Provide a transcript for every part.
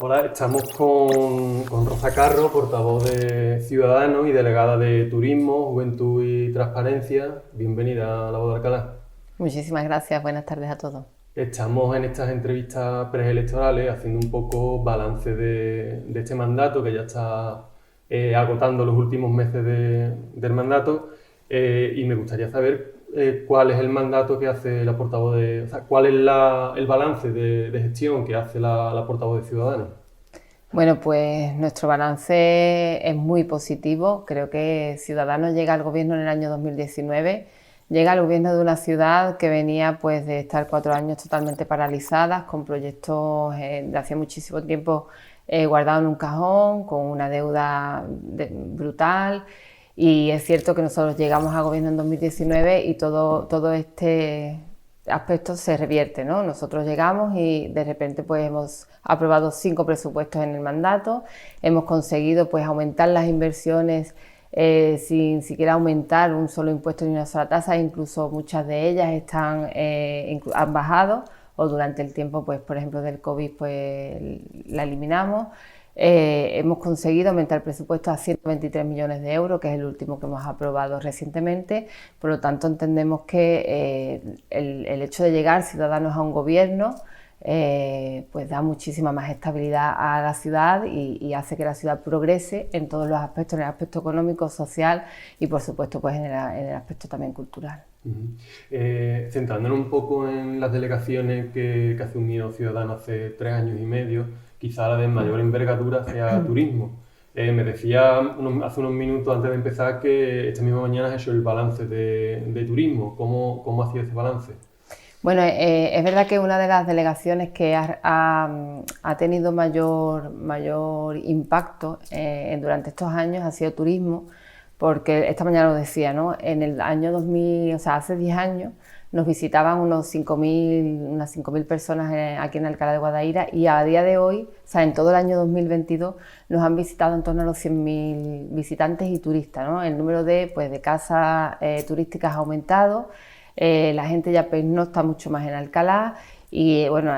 Hola, estamos con Rosa Carro, portavoz de Ciudadanos y delegada de Turismo, Juventud y Transparencia. Bienvenida a La Voz de Alcalá. Muchísimas gracias, buenas tardes a todos. Estamos en estas entrevistas preelectorales haciendo un poco balance de este mandato que ya está agotando los últimos meses del mandato, y me gustaría saber cuál es el mandato que hace la portavoz o sea, cuál es el balance de gestión que hace la portavoz de Ciudadanos. Bueno, pues nuestro balance es muy positivo. Creo que Ciudadanos llega al gobierno en el año 2019, llega al gobierno de una ciudad que venía pues de estar 4 años totalmente paralizadas, con proyectos de hacía muchísimo tiempo guardados en un cajón, con una deuda brutal. Y es cierto que nosotros llegamos al gobierno en 2019 y todo este aspecto se revierte, ¿no? Nosotros llegamos y de repente pues hemos aprobado 5 presupuestos en el mandato, hemos conseguido pues aumentar las inversiones sin siquiera aumentar un solo impuesto ni una sola tasa, incluso muchas de ellas han bajado, o durante el tiempo, pues por ejemplo del COVID, pues la eliminamos. Hemos conseguido aumentar el presupuesto a 123 millones de euros, que es el último que hemos aprobado recientemente. Por lo tanto, entendemos que el hecho de llegar Ciudadanos a un gobierno pues da muchísima más estabilidad a la ciudad y hace que la ciudad progrese en todos los aspectos, en el aspecto económico, social y por supuesto pues en el aspecto también cultural. Centrándonos un poco en las delegaciones que hace Unidos Ciudadanos hace 3 años y medio, quizá la de mayor envergadura sea turismo. Me decía hace unos minutos antes de empezar que esta misma mañana has hecho el balance de turismo. ¿Cómo ha sido ese balance? Bueno, es verdad que una de las delegaciones que ha tenido mayor impacto durante estos años ha sido turismo, porque esta mañana lo decía, ¿no? En el año 2000, o sea, hace 10 años, nos visitaban unas 5.000 personas aquí en Alcalá de Guadaira, y a día de hoy, o sea, en todo el año 2022, nos han visitado en torno a los 100.000 visitantes y turistas, ¿no? El número de casas turísticas ha aumentado. La gente ya pernocta mucho más en Alcalá y bueno,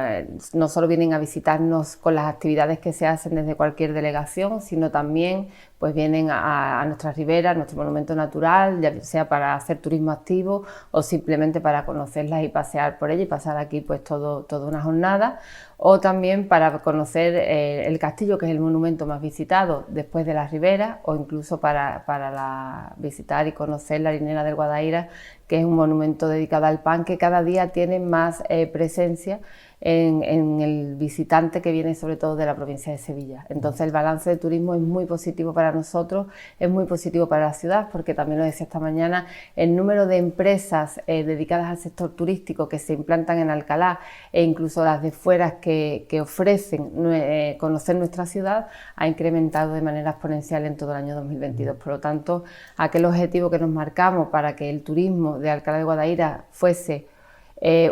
no solo vienen a visitarnos con las actividades que se hacen desde cualquier delegación, sino también pues vienen a nuestras riberas, a nuestro monumento natural, ya sea para hacer turismo activo o simplemente para conocerlas y pasear por ellas y pasar aquí pues toda una jornada, o también para conocer el castillo, que es el monumento más visitado después de las riberas, o incluso para visitar y conocer la Harinera del Guadaira, que es un monumento dedicado al pan, que cada día tiene más presencia en el visitante que viene sobre todo de la provincia de Sevilla. Entonces el balance de turismo es muy positivo para nosotros, es muy positivo para la ciudad, porque también lo decía esta mañana, el número de empresas dedicadas al sector turístico que se implantan en Alcalá, e incluso las de fuera que ofrecen conocer nuestra ciudad, ha incrementado de manera exponencial en todo el año 2022. Por lo tanto, aquel objetivo que nos marcamos para que el turismo de Alcalá de Guadaira fuese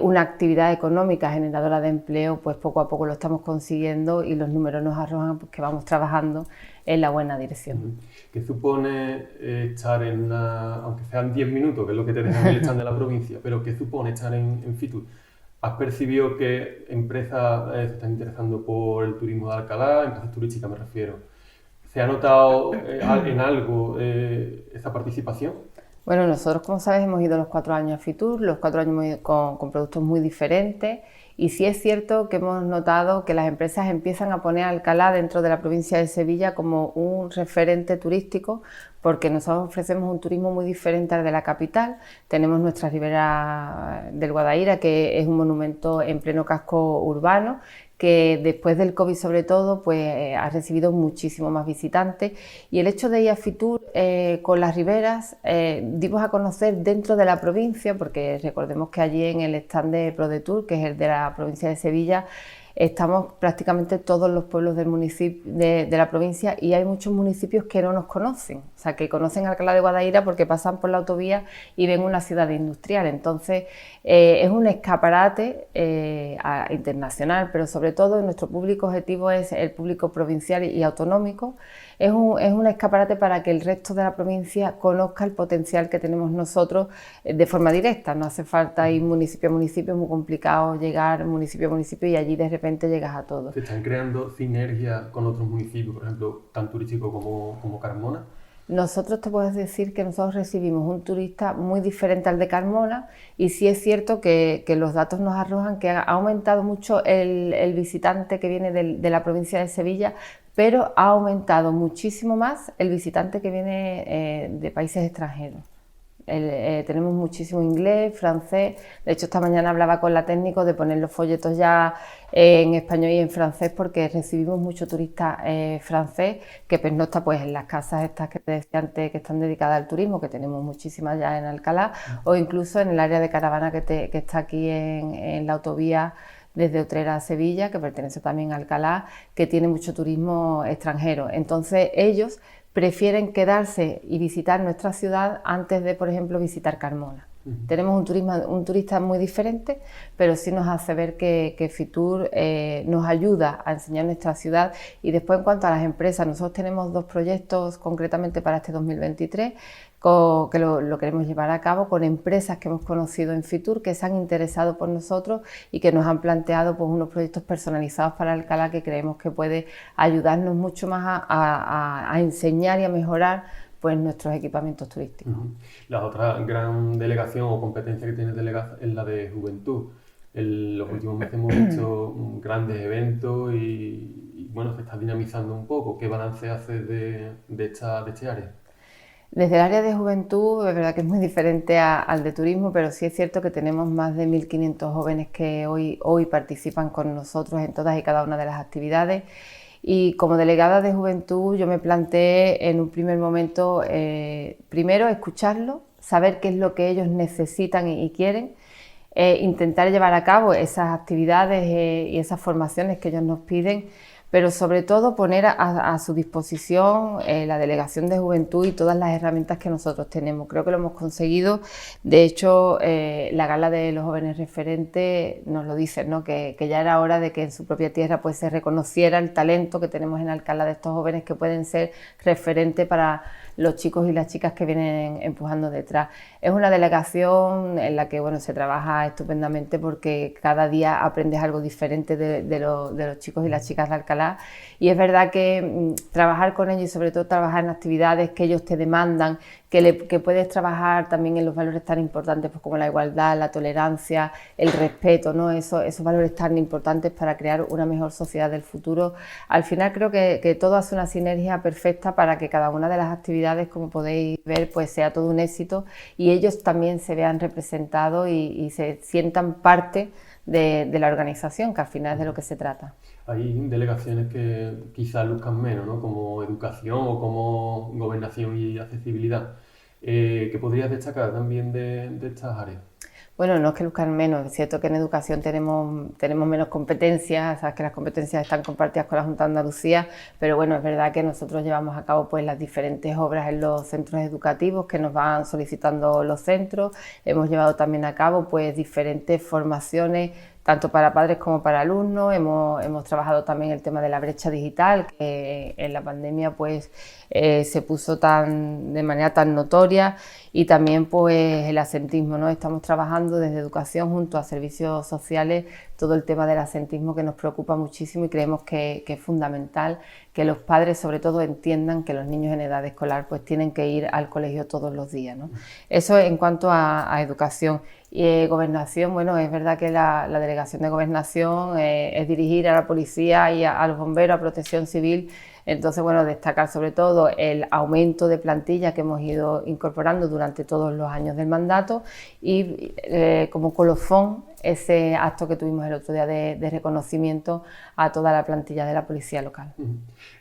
una actividad económica generadora de empleo, pues poco a poco lo estamos consiguiendo y los números nos arrojan pues, que vamos trabajando en la buena dirección. ¿Qué supone estar aunque sean 10 minutos, que es lo que te dejan el stand de la provincia, pero qué supone estar en Fitur? ¿Has percibido que empresas se están interesando por el turismo de Alcalá, empresas turísticas me refiero? ¿Se ha notado en algo esa participación? Bueno, nosotros, como sabes, hemos ido los 4 años a Fitur, los 4 años hemos ido con productos muy diferentes, y sí es cierto que hemos notado que las empresas empiezan a poner a Alcalá dentro de la provincia de Sevilla como un referente turístico, porque nosotros ofrecemos un turismo muy diferente al de la capital. Tenemos nuestra ribera del Guadaira, que es un monumento en pleno casco urbano, que después del COVID sobre todo pues ha recibido muchísimo más visitantes, y el hecho de ir a Fitur con las riberas dimos a conocer dentro de la provincia, porque recordemos que allí en el stand de ProDetour, que es el de la provincia de Sevilla, estamos prácticamente todos los pueblos del municipio, de la provincia, y hay muchos municipios que no nos conocen, o sea, que conocen Alcalá de Guadaira porque pasan por la autovía y ven una ciudad industrial. Entonces, es un escaparate internacional, pero sobre todo nuestro público objetivo es el público provincial y autonómico. Es un escaparate para que el resto de la provincia conozca el potencial que tenemos nosotros de forma directa. No hace falta ir municipio a municipio, es muy complicado llegar municipio a municipio y allí de repente llegas a todo. ¿Se están creando sinergias con otros municipios, por ejemplo, tan turísticos como Carmona? Nosotros te puedo decir que nosotros recibimos un turista muy diferente al de Carmona, y sí es cierto que los datos nos arrojan que ha aumentado mucho el visitante que viene de la provincia de Sevilla, pero ha aumentado muchísimo más el visitante que viene de países extranjeros. Tenemos muchísimo inglés, francés. De hecho, esta mañana hablaba con la técnico de poner los folletos ya en español y en francés, porque recibimos mucho turista francés que pernocta pues en las casas estas que te decía antes, que están dedicadas al turismo, que tenemos muchísimas ya en Alcalá, o incluso en el área de caravana que está aquí en la autovía desde Utrera a Sevilla, que pertenece también a Alcalá, que tiene mucho turismo extranjero. Entonces ellos prefieren quedarse y visitar nuestra ciudad antes de, por ejemplo, visitar Carmona. Tenemos un turista muy diferente, pero sí nos hace ver que Fitur nos ayuda a enseñar nuestra ciudad. Y después, en cuanto a las empresas, nosotros tenemos 2 proyectos concretamente para este 2023, que lo queremos llevar a cabo con empresas que hemos conocido en Fitur, que se han interesado por nosotros y que nos han planteado pues unos proyectos personalizados para Alcalá, que creemos que puede ayudarnos mucho más a enseñar y a mejorar pues nuestros equipamientos turísticos. La otra gran delegación o competencia que tiene es la de juventud. En los últimos meses hemos visto grandes eventos y bueno, se está dinamizando un poco. ¿Qué balance haces de este área? Desde el área de juventud es verdad que es muy diferente al de turismo, pero sí es cierto que tenemos más de 1.500 jóvenes que hoy participan con nosotros en todas y cada una de las actividades. Y como delegada de juventud yo me planteé en un primer momento, primero escucharlos, saber qué es lo que ellos necesitan y quieren, intentar llevar a cabo esas actividades y esas formaciones que ellos nos piden, pero sobre todo poner a su disposición la delegación de juventud y todas las herramientas que nosotros tenemos. Creo que lo hemos conseguido. De hecho, la gala de los jóvenes referentes nos lo dice, ¿no? Que ya era hora de que en su propia tierra pues se reconociera el talento que tenemos en Alcalá de estos jóvenes que pueden ser referentes para los chicos y las chicas que vienen empujando detrás. Es una delegación en la que bueno, se trabaja estupendamente, porque cada día aprendes algo diferente de los chicos y las chicas de Alcalá, y es verdad que trabajar con ellos y sobre todo trabajar en actividades que ellos te demandan, que puedes trabajar también en los valores tan importantes pues como la igualdad, la tolerancia, el respeto, ¿no? Esos valores tan importantes para crear una mejor sociedad del futuro. Al final creo que todo hace una sinergia perfecta para que cada una de las actividades, como podéis ver, pues sea todo un éxito y ellos también se vean representados y se sientan parte de la organización, que al final es de lo que se trata. Hay delegaciones que quizás luzcan menos, ¿no? Como educación o como gobernación y accesibilidad. ¿Qué podrías destacar también de estas áreas? Bueno, no es que luzcan menos, es cierto que en educación tenemos menos competencias, sabes que las competencias están compartidas con la Junta de Andalucía, pero bueno, es verdad que nosotros llevamos a cabo pues las diferentes obras en los centros educativos que nos van solicitando los centros. Hemos llevado también a cabo pues diferentes formaciones tanto para padres como para alumnos. Hemos trabajado también el tema de la brecha digital, que en la pandemia pues se puso de manera tan notoria, y también pues el asentismo, ¿no? Estamos trabajando desde educación junto a servicios sociales todo el tema del asentismo, que nos preocupa muchísimo y creemos que es fundamental que los padres sobre todo entiendan que los niños en edad escolar pues tienen que ir al colegio todos los días, ¿no? Eso en cuanto a educación. Y gobernación, bueno, es verdad que la delegación de gobernación es dirigir a la policía y a los bomberos, a protección civil. Entonces, bueno, destacar sobre todo el aumento de plantilla que hemos ido incorporando durante todos los años del mandato y como colofón ese acto que tuvimos el otro día de reconocimiento a toda la plantilla de la policía local.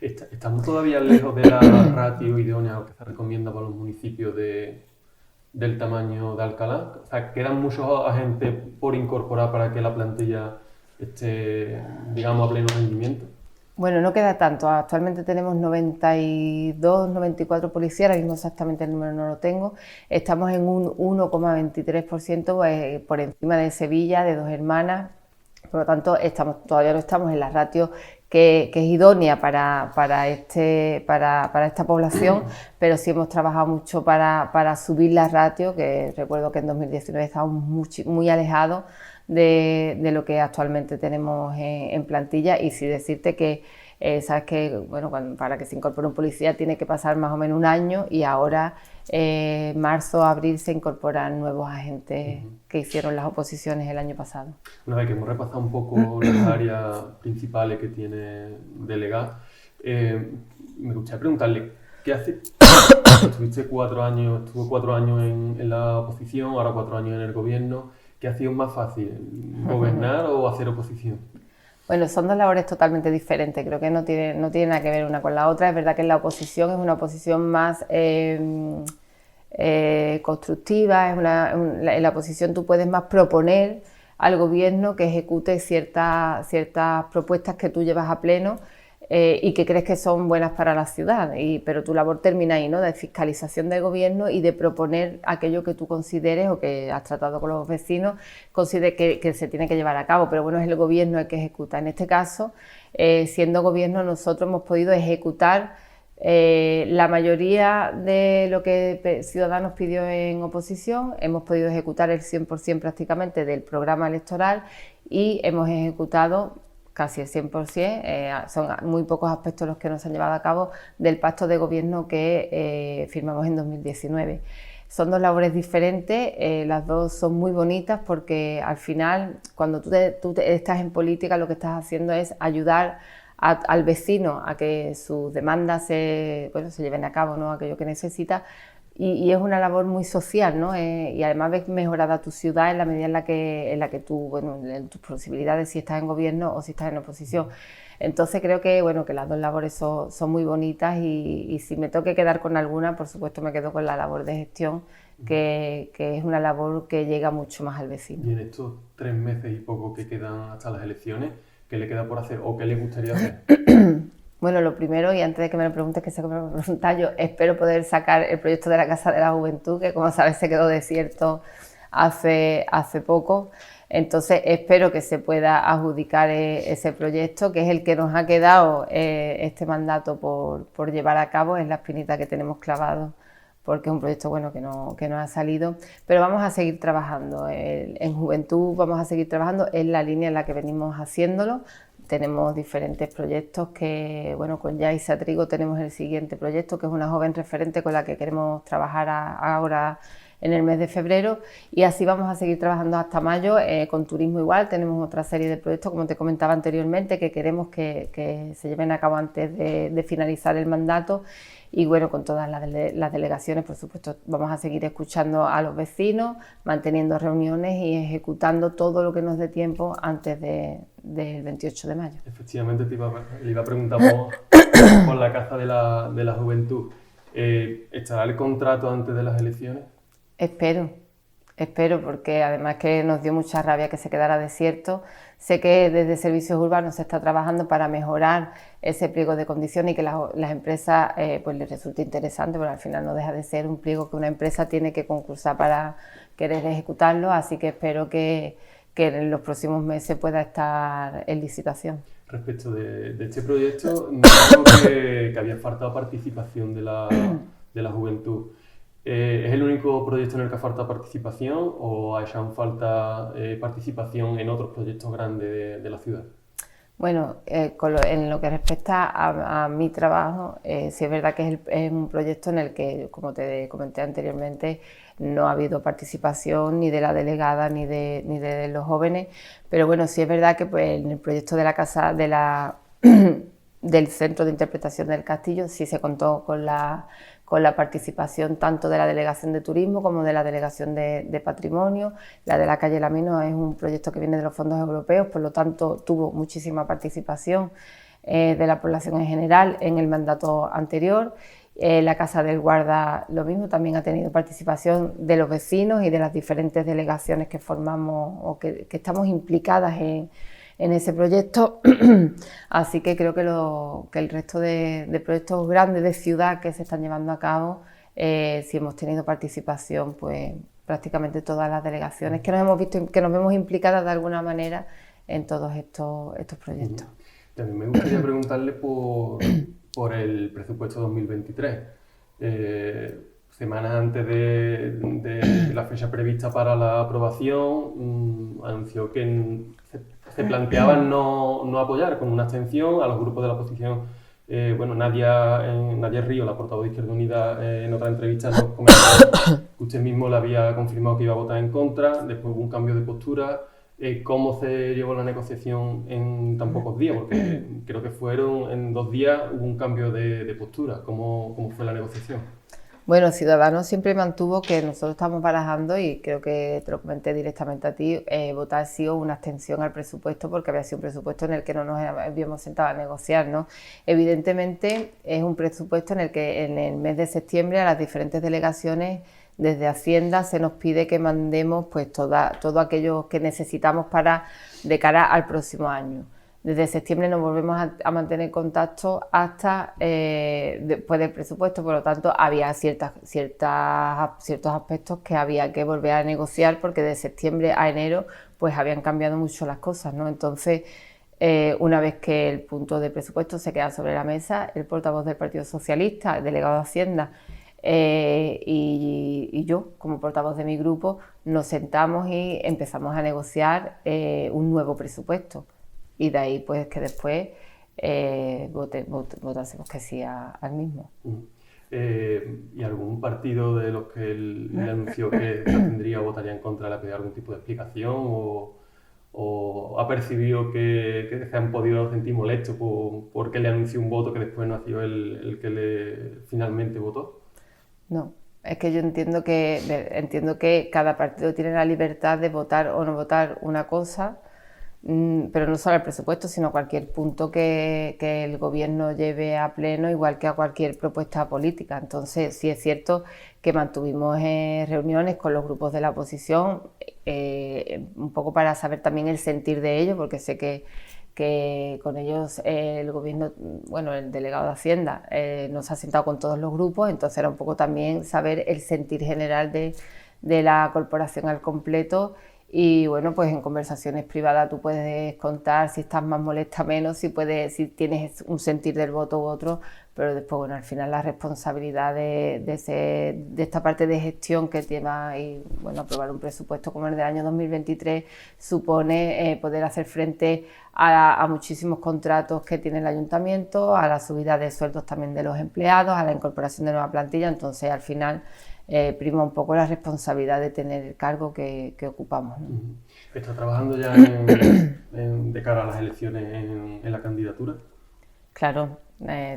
¿Estamos todavía lejos de la ratio idónea que se recomienda para los municipios del tamaño de Alcalá? O sea, ¿quedan muchos agentes por incorporar para que la plantilla digamos, a pleno rendimiento? Bueno, no queda tanto. Actualmente tenemos 92, 94 policías, ahora mismo exactamente el número no lo tengo. Estamos en un 1,23% por encima de Sevilla, de Dos Hermanas. Por lo tanto, todavía no estamos en la ratio que es idónea para esta población, pero sí hemos trabajado mucho para subir la ratio, que recuerdo que en 2019 estábamos muy alejados de lo que actualmente tenemos en plantilla. Y sí decirte que sabes que bueno, para que se incorpore un policía tiene que pasar más o menos un año, y ahora marzo, abril se incorporan nuevos agentes que hicieron las oposiciones el año pasado. Una vez que hemos repasado un poco las áreas principales que tiene Delegat, me gustaría preguntarle, ¿qué hace? Estuvo 4 años en la oposición, ahora 4 años en el gobierno. ¿Qué ha sido más fácil, gobernar o hacer oposición? Bueno, son dos labores totalmente diferentes, creo que no tiene nada que ver una con la otra. Es verdad que en la oposición es una oposición más constructiva, en la oposición tú puedes más proponer al gobierno que ejecute ciertas propuestas que tú llevas a pleno y que crees que son buenas para la ciudad, pero tu labor termina ahí, ¿no? De fiscalización del gobierno y de proponer aquello que tú consideres o que has tratado con los vecinos, consideres que se tiene que llevar a cabo, pero bueno, es el gobierno el que ejecuta. En este caso, siendo gobierno, nosotros hemos podido ejecutar la mayoría de lo que Ciudadanos pidió en oposición. Hemos podido ejecutar el 100% prácticamente del programa electoral y hemos ejecutado casi el 100%, son muy pocos aspectos los que no se han llevado a cabo del pacto de gobierno que firmamos en 2019. Son dos labores diferentes, las dos son muy bonitas porque al final, cuando tú estás en política, lo que estás haciendo es ayudar al vecino a que sus demandas se lleven a cabo, ¿no? Aquello que necesita. Y es una labor muy social, ¿no? Y además ves mejorada tu ciudad en la medida en la que tú, bueno, en tus posibilidades, si estás en gobierno o si estás en oposición. Entonces creo que, bueno, que las dos labores son muy bonitas y si me tengo que quedar con alguna, por supuesto me quedo con la labor de gestión, que es una labor que llega mucho más al vecino. Y en estos 3 meses y poco que quedan hasta las elecciones, ¿qué le queda por hacer o qué le gustaría hacer? Bueno, lo primero, y antes de que me lo preguntes, que sé que me lo preguntas, yo espero poder sacar el proyecto de la Casa de la Juventud, que como sabes se quedó desierto hace poco. Entonces espero que se pueda adjudicar ese proyecto, que es el que nos ha quedado este mandato por llevar a cabo, es la espinita que tenemos clavado, porque es un proyecto bueno que no ha salido, pero vamos a seguir trabajando. En Juventud vamos a seguir trabajando en la línea en la que venimos haciéndolo. Tenemos diferentes proyectos que, bueno, con Yaisa Trigo tenemos el siguiente proyecto, que es una joven referente con la que queremos trabajar ahora en el mes de febrero, y así vamos a seguir trabajando hasta mayo. Con turismo igual, tenemos otra serie de proyectos, como te comentaba anteriormente, que queremos que se lleven a cabo antes de finalizar el mandato. Y bueno, con todas las delegaciones, por supuesto, vamos a seguir escuchando a los vecinos, manteniendo reuniones y ejecutando todo lo que nos dé tiempo antes del 28 de mayo. Efectivamente, le iba a preguntar por la Casa de la Juventud. ¿Estará el contrato antes de las elecciones? Espero, porque además que nos dio mucha rabia que se quedara desierto. Sé que desde Servicios Urbanos se está trabajando para mejorar ese pliego de condiciones y que las empresas pues les resulte interesante, porque al final no deja de ser un pliego que una empresa tiene que concursar para querer ejecutarlo, así que espero que en los próximos meses pueda estar en licitación. Respecto de este proyecto, creo que había faltado participación de la juventud. ¿Es el único proyecto en el que ha faltado participación o ha hecho falta participación en otros proyectos grandes de la ciudad? Bueno, en lo que respecta a mi trabajo, sí es verdad que es un proyecto en el que, como te comenté anteriormente, no ha habido participación ni de la delegada ni de los jóvenes, pero bueno, sí es verdad que pues, en el proyecto de la casa del Centro de Interpretación del Castillo sí se contó con la participación tanto de la Delegación de Turismo como de la Delegación de Patrimonio. La de la calle Lamino es un proyecto que viene de los fondos europeos, por lo tanto tuvo muchísima participación de la población en general en el mandato anterior. La Casa del Guarda lo mismo, también ha tenido participación de los vecinos y de las diferentes delegaciones que formamos o que estamos implicadas en en ese proyecto. Así que creo que el resto de proyectos grandes de ciudad que se están llevando a cabo, sí hemos tenido participación, pues prácticamente todas las delegaciones que nos vemos implicadas de alguna manera en todos estos proyectos. También me gustaría preguntarle por el presupuesto 2023. Semanas antes de la fecha prevista para la aprobación, anunció que se planteaban no apoyar con una abstención a los grupos de la oposición. Nadia Río, la portavoz de Izquierda Unida, en otra entrevista nos comentó que usted mismo le había confirmado que iba a votar en contra, después hubo un cambio de postura. ¿Cómo se llevó la negociación en tan pocos días? Porque creo que en 2 días hubo un cambio de postura. ¿Cómo fue la negociación? Bueno, Ciudadanos siempre mantuvo que nosotros estamos barajando, y creo que te lo comenté directamente a ti, votar sí o una abstención al presupuesto, porque había sido un presupuesto en el que no nos habíamos sentado a negociar, ¿no? Evidentemente es un presupuesto en el que en el mes de septiembre a las diferentes delegaciones desde Hacienda se nos pide que mandemos pues todo aquello que necesitamos de cara al próximo año. Desde septiembre nos volvemos a mantener contacto hasta después del presupuesto, por lo tanto había ciertos aspectos que había que volver a negociar, porque de septiembre a enero pues habían cambiado mucho las cosas, ¿no? Entonces, una vez que el punto de presupuesto se queda sobre la mesa, el portavoz del Partido Socialista, el delegado de Hacienda, y yo, como portavoz de mi grupo, nos sentamos y empezamos a negociar un nuevo presupuesto. Y de ahí pues que después votásemos que sí al mismo. ¿Y algún partido de los que él le anunció que se abstendría o votaría en contra le ha pedido algún tipo de explicación o ha percibido que se han podido sentir molestos porque le anunció un voto que después no ha sido el que finalmente votó? No, es que yo entiendo que cada partido tiene la libertad de votar o no votar una cosa, pero no solo el presupuesto, sino cualquier punto que el gobierno lleve a pleno, igual que a cualquier propuesta política. Entonces, sí es cierto que mantuvimos reuniones con los grupos de la oposición, un poco para saber también el sentir de ellos, porque sé que con ellos el gobierno, bueno, el delegado de Hacienda nos ha sentado con todos los grupos, entonces era un poco también saber el sentir general de la corporación al completo. Y bueno, pues en conversaciones privadas tú puedes contar si estás más molesta, menos, si tienes un sentir del voto u otro, pero después, bueno, al final la responsabilidad de esta parte de gestión que lleva, y bueno, aprobar un presupuesto como el del año 2023 supone poder hacer frente a muchísimos contratos que tiene el ayuntamiento, a la subida de sueldos también de los empleados, a la incorporación de nueva plantilla. Entonces al final prima un poco la responsabilidad de tener el cargo que ocupamos, ¿no? ¿Está trabajando ya de cara a las elecciones en la candidatura? Claro,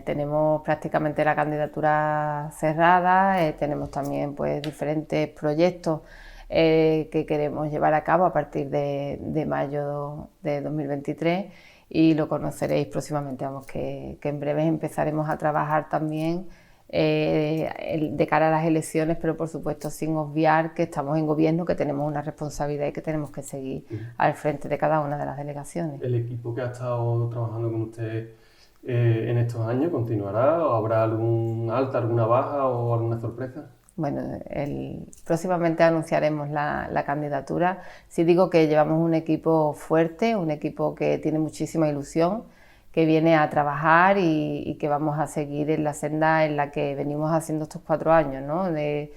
tenemos prácticamente la candidatura cerrada, tenemos también pues diferentes proyectos que queremos llevar a cabo a partir de mayo de 2023, y lo conoceréis próximamente. Vamos, que en breve empezaremos a trabajar también de cara a las elecciones, pero por supuesto sin obviar que estamos en gobierno, que tenemos una responsabilidad y que tenemos que seguir al frente de cada una de las delegaciones. ¿El equipo que ha estado trabajando con usted en estos años continuará? ¿O habrá algún alta, alguna baja o alguna sorpresa? Bueno, próximamente anunciaremos la candidatura. Sí digo que llevamos un equipo fuerte, un equipo que tiene muchísima ilusión, que viene a trabajar y que vamos a seguir en la senda en la que venimos haciendo estos 4 años, ¿no? De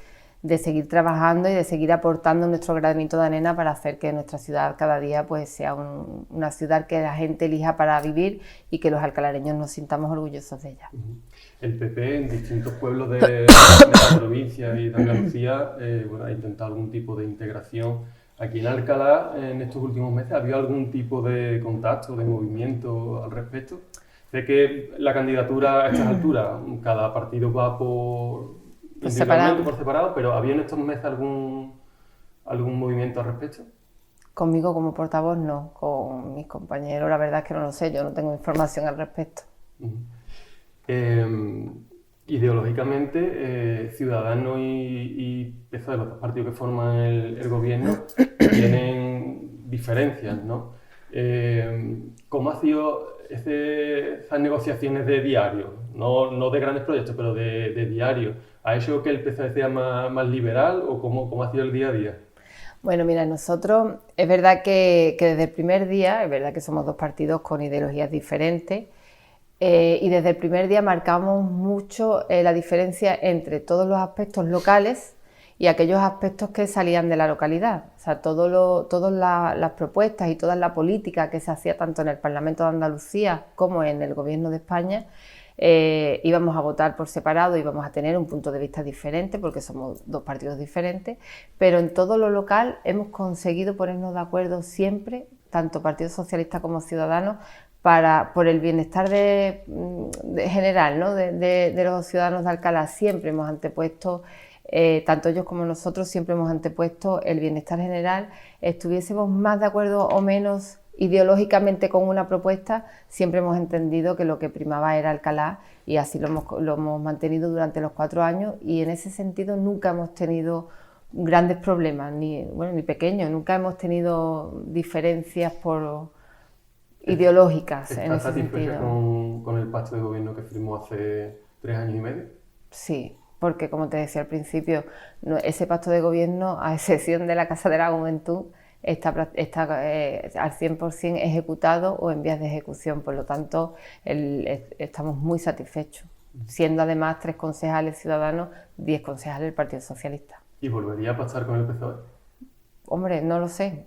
seguir trabajando y de seguir aportando nuestro granito de arena para hacer que nuestra ciudad cada día pues sea una ciudad que la gente elija para vivir y que los alcalareños nos sintamos orgullosos de ella. El PP en distintos pueblos de la provincia y de Andalucía ha intentado algún tipo de integración. Aquí en Alcalá, en estos últimos meses, ¿ha habido algún tipo de contacto, de movimiento al respecto? Sé que la candidatura a estas alturas, cada partido va por separado, pero ¿había en estos meses algún movimiento al respecto? Conmigo como portavoz no, con mis compañeros la verdad es que no lo sé, yo no tengo información al respecto. Ideológicamente, Ciudadanos y PSOE, los dos partidos que forman el gobierno, tienen diferencias, ¿no? ¿Cómo ha sido esas negociaciones de diario? No de grandes proyectos, pero de diario. ¿Ha hecho que el PSOE sea más liberal o cómo ha sido el día a día? Bueno, mira, nosotros es verdad que desde el primer día, es verdad que somos dos partidos con ideologías diferentes, y desde el primer día marcamos mucho la diferencia entre todos los aspectos locales y aquellos aspectos que salían de la localidad. O sea, todas las propuestas y toda la política que se hacía tanto en el Parlamento de Andalucía como en el Gobierno de España, íbamos a votar por separado, íbamos a tener un punto de vista diferente porque somos dos partidos diferentes, pero en todo lo local hemos conseguido ponernos de acuerdo siempre, tanto Partido Socialista como Ciudadanos, por el bienestar general, ¿no? de los ciudadanos de Alcalá. Siempre hemos antepuesto, tanto ellos como nosotros, siempre hemos antepuesto el bienestar general. Estuviésemos más de acuerdo o menos ideológicamente con una propuesta, siempre hemos entendido que lo que primaba era Alcalá, y así lo hemos mantenido durante los 4 años, y en ese sentido nunca hemos tenido grandes problemas, ni pequeños, nunca hemos tenido diferencias ideológicas en ¿Estás ese satisfecha sentido. con el pacto de gobierno que firmó hace 3 años y medio? Sí, porque como te decía al principio, ese pacto de gobierno, a excepción de la Casa de la Juventud, está al 100% ejecutado o en vías de ejecución. Por lo tanto, estamos muy satisfechos, siendo además 3 concejales ciudadanos, 10 concejales del Partido Socialista. ¿Y volvería a pactar con el PSOE? Hombre, no lo sé.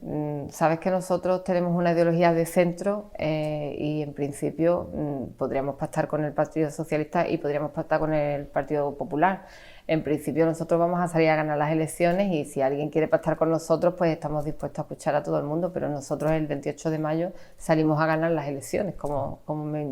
Sabes que nosotros tenemos una ideología de centro, y en principio podríamos pactar con el Partido Socialista y podríamos pactar con el Partido Popular. En principio nosotros vamos a salir a ganar las elecciones, y si alguien quiere pactar con nosotros, pues estamos dispuestos a escuchar a todo el mundo, pero nosotros el 28 de mayo salimos a ganar las elecciones, como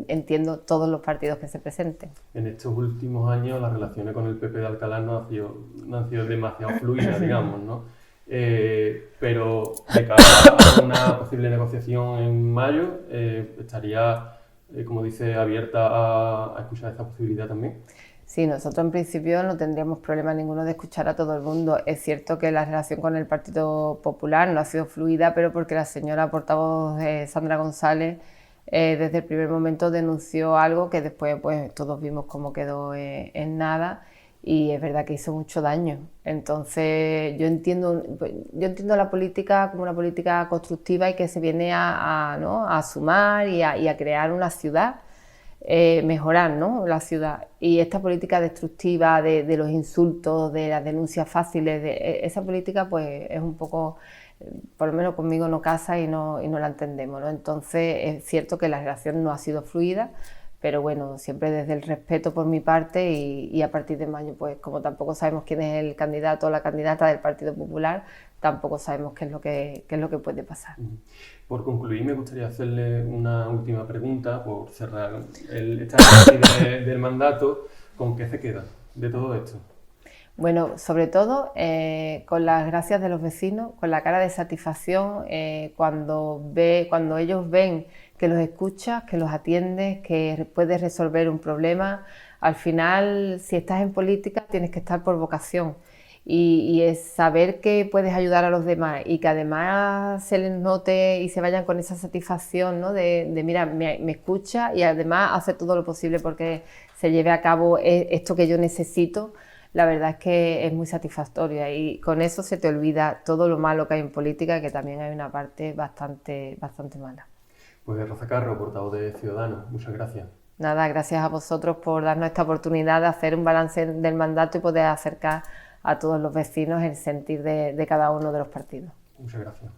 entiendo todos los partidos que se presenten. En estos últimos años las relaciones con el PP de Alcalá no han sido demasiado fluidas, digamos, ¿no? Pero de cara a una posible negociación en mayo, ¿estaría, como dice, abierta a escuchar esta posibilidad también? Sí, nosotros en principio no tendríamos problema ninguno de escuchar a todo el mundo. Es cierto que la relación con el Partido Popular no ha sido fluida, pero porque la señora portavoz Sandra González desde el primer momento denunció algo que después pues todos vimos cómo quedó en nada, y es verdad que hizo mucho daño. Entonces yo entiendo la política como una política constructiva y que se viene a sumar y a crear una ciudad, mejorar, ¿no?, la ciudad. Y esta política destructiva de los insultos, de las denuncias fáciles, esa política pues es un poco, por lo menos conmigo no casa y no la entendemos, ¿no? Entonces es cierto que la relación no ha sido fluida, pero bueno, siempre desde el respeto por mi parte, y a partir de mayo, pues como tampoco sabemos quién es el candidato o la candidata del Partido Popular, tampoco sabemos qué es lo que puede pasar. Por concluir, me gustaría hacerle una última pregunta, por cerrar esta parte del mandato. ¿Con qué se queda de todo esto? Bueno, sobre todo con las gracias de los vecinos, con la cara de satisfacción cuando ellos ven que los escuchas, que los atiendes, que puedes resolver un problema. Al final, si estás en política, tienes que estar por vocación, y es saber que puedes ayudar a los demás y que además se les note y se vayan con esa satisfacción, ¿no?, de mira, me escucha y además hace todo lo posible porque se lleve a cabo esto que yo necesito. La verdad es que es muy satisfactoria, y con eso se te olvida todo lo malo que hay en política, que también hay una parte bastante mala. Pues Rosa Carro, portavoz de Ciudadanos, muchas gracias. Nada, gracias a vosotros por darnos esta oportunidad de hacer un balance del mandato y poder acercar a todos los vecinos el sentir de cada uno de los partidos. Muchas gracias.